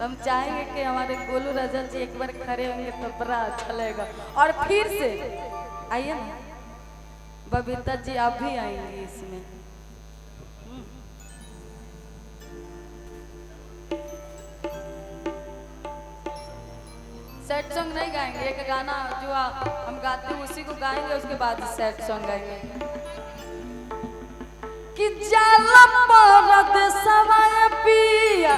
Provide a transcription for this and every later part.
तो हम चाहेंगे कि हमारे गोलू रजत जी एक बार खड़े होंगे तो बड़ा अच्छा लगेगा। और फिर से आइए ना बबीता जी, आप भी आएंगे इसमें। सैड सॉन्ग नहीं गाएंगे, एक गाना जो हम गाते हैं उसी को गाएंगे, उसके बाद सैड सॉन्ग गाएंगे। कि जाला परदेसवा पिया,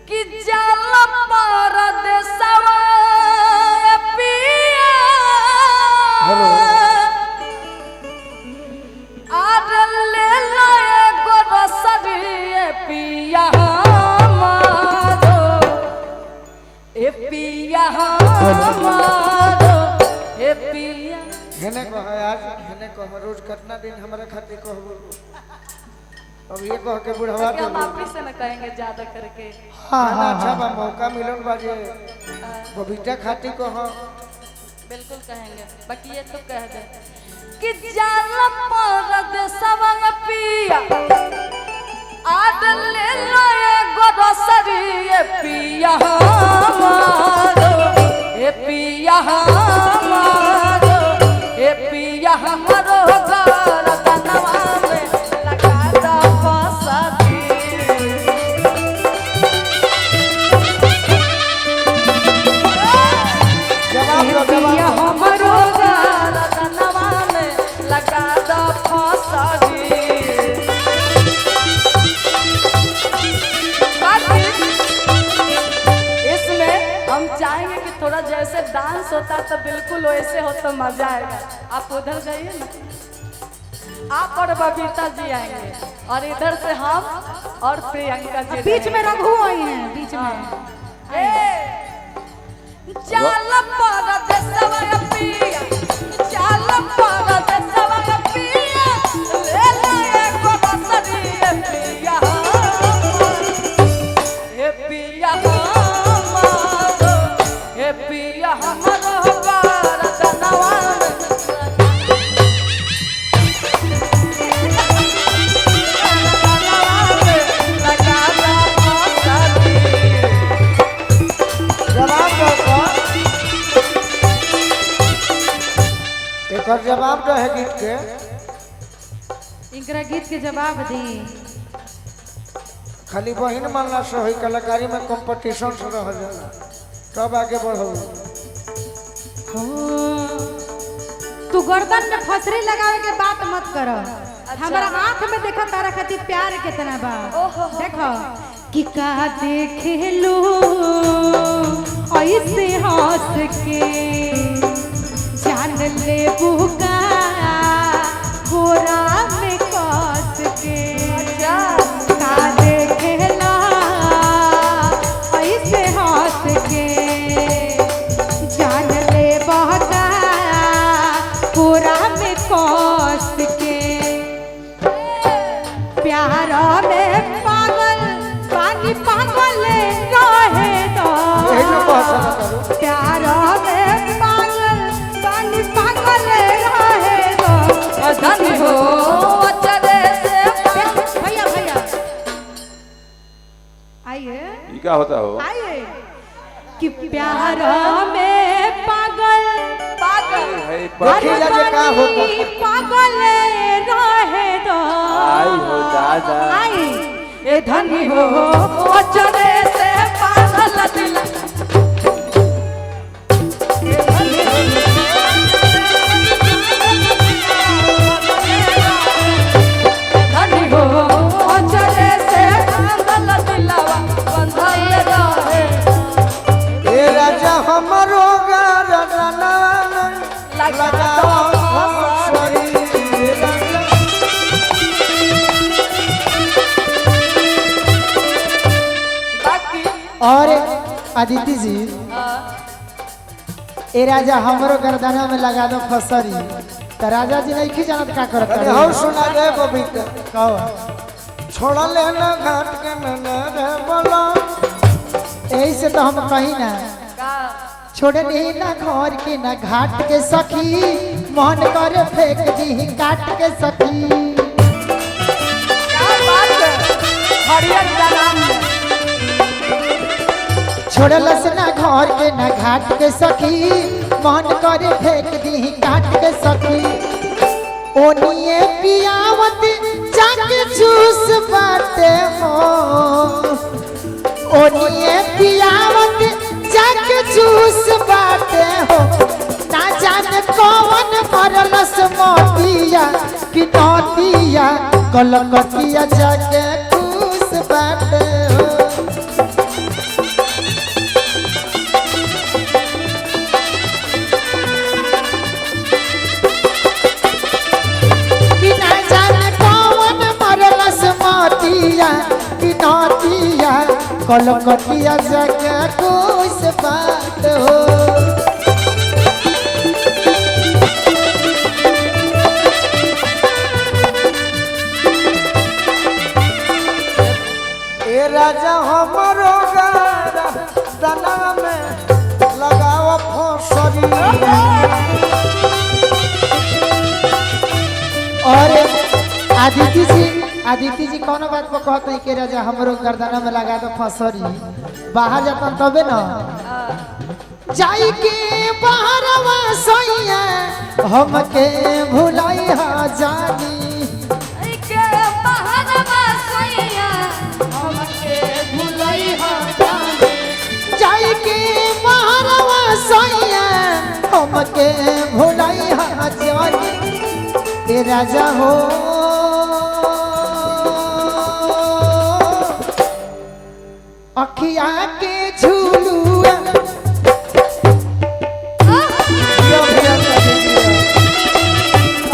कि जाला परदेसवा पिया, आज ले लाए गोरसरी पिया हमारो, ए पिया हमारो, ए पिया। हेने कह आज हेने कह रोज कितना दिन हमारे खातिर कहबो, अब ये कह के बुढ़वा के हम आप से न कहेंगे ज्यादा करके। हां अच्छा बा, मौका मिलन बाजे बबीता खातिर कह, बिल्कुल कहेंगे, बाकी ये तो कह दे कि जाला परदेसवा पिया, आज ले लाए गोरसरी पिया हमारो, ए पिया हमारो, ए पिया हमारो गरदनवा में लगा दा फसरी। जवाब दो पिया जवाब हमारो गरदनवा में लगा दा फसरी। इसमें हम चाहेंगे कि थोड़ा जैसे डांस होता तो बिल्कुल वैसे हो तो मजा आएगा। आप उधर जाइए ना, आप और बबीता जी आएंगे और इधर से हम और प्रियंका जी बीच में रघु आई हैं, बीच में। जाला परदेसवा पिया, जाला परदेसवा पिया, ले लाए गोरसरी पिया, ए पिया हमारो, ए पिया हमारो गरदनवा में लगा दा फसरी। जवाब दो एक और जवाब दो है गीत के। इनकरा गीत के जवाब दी। खाली बहिन मानला से होई, कलाकारी में कंपटीशन से रह जाला तब आगे बढ़ो। तू गर्दन में फसरी लगावे के बात मत कर। हमारा आंख में देखा तारा खातिर प्यार कितना बा। देखो कि का देखे लो ऐसे हंस के, जान ले बुका गोरा में कस के। का देखे ला ऐसे हंस के, जान ले बहका गोरा में कस के। प्यार में पागल पानी पागल रहे दो, यही ना पहचान करो। प्यार में पागल पानी पागल रहे दो। धनी हो अचरे से भैया भैया आइए, ये क्या होता हो? आइए कि प्यार में पागल पागल है देखिए जा जे का होता। पागल रहे दो। आई हो दादा, आई ए धनी हो अचरे से पागल दिल, ए धनी हो अचरे से पागल दिलवा बंधल रहे। ए राजा हमरो गरदनवा में लगा दो फसरी। बाकी और अदिति जी, ए राजा हमरो गर्दना में लगा दो फसरी। तो राजा जी नहीं जानत का करत अरे हो सुना दे बबीता, कहो छोड़ा लेना घाट के न रे बोला। यही से तो हम कही ना, का छोड़ नहीं ना घर के ना घाट के सखी, मन करे फेंक दी काट के सखी। क्या बात है। हरियर जनाम में छोड़लस ना घर के ना घाट के सखी मन करे फेंक दी काट के सखी ओनिए पियावत जाके जूस बाटे हो ओनिए पियावत जाके जूस बाटे हो ना जाने कौन मरलस मोतिया कि नौतिया कलकतिया जाके खुश बाटे हो कलकतिया जगह खुश बात हो ए राजा हमरो गारा दाना में लगाओ फसरी और आदित्य जी कौन बात को कहते हैं कि राजा हमरो गर्दना में लगा दो फसरी बाहर जाता तबे न जाई के बाहरवा सैया हमके भुलाई हा जानी के बहनवा सैया हमके भुलई हा जानी जाई के बाहरवा सैया हमके भुलाई हा जानी ए राजा हो अखिया के झूलुआ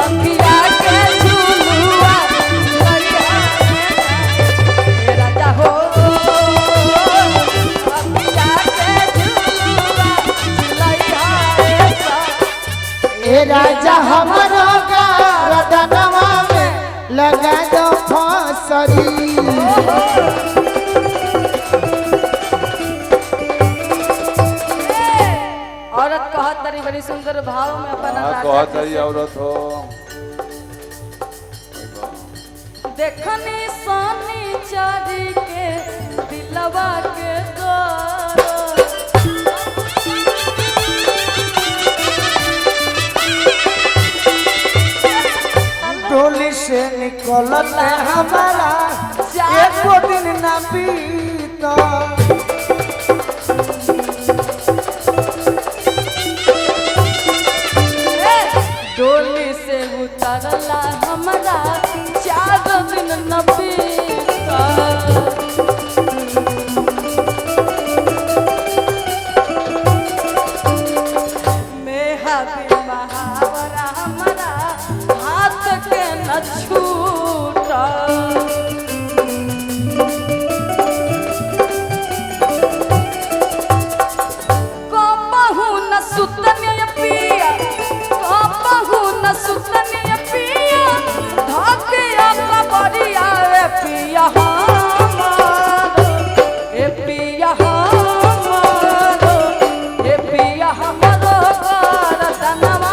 अखिया के झुलुआ राजा हो अखिया के झुलुआ ए राजा हमरो गर्दनवा में लगा दो फसरी औरत कहत तरी बड़ी सुंदर भाव में अपन राजा कहत रही औरत हो देखनी सोनी चारी के दिलवा के गोरो टोली से निकलत हमारा एको दिन ना बीता डोली से उतरला हमरा 4 दिन न बीता मेहदी महावरा हमरा हाथ के न छूटा कबहू न सुतनी पिया कबहू न सुतनी पिया धकिया कबरिया ए पिया हमारो ए पिया हमारो ए पिया हमारो गर्दनवा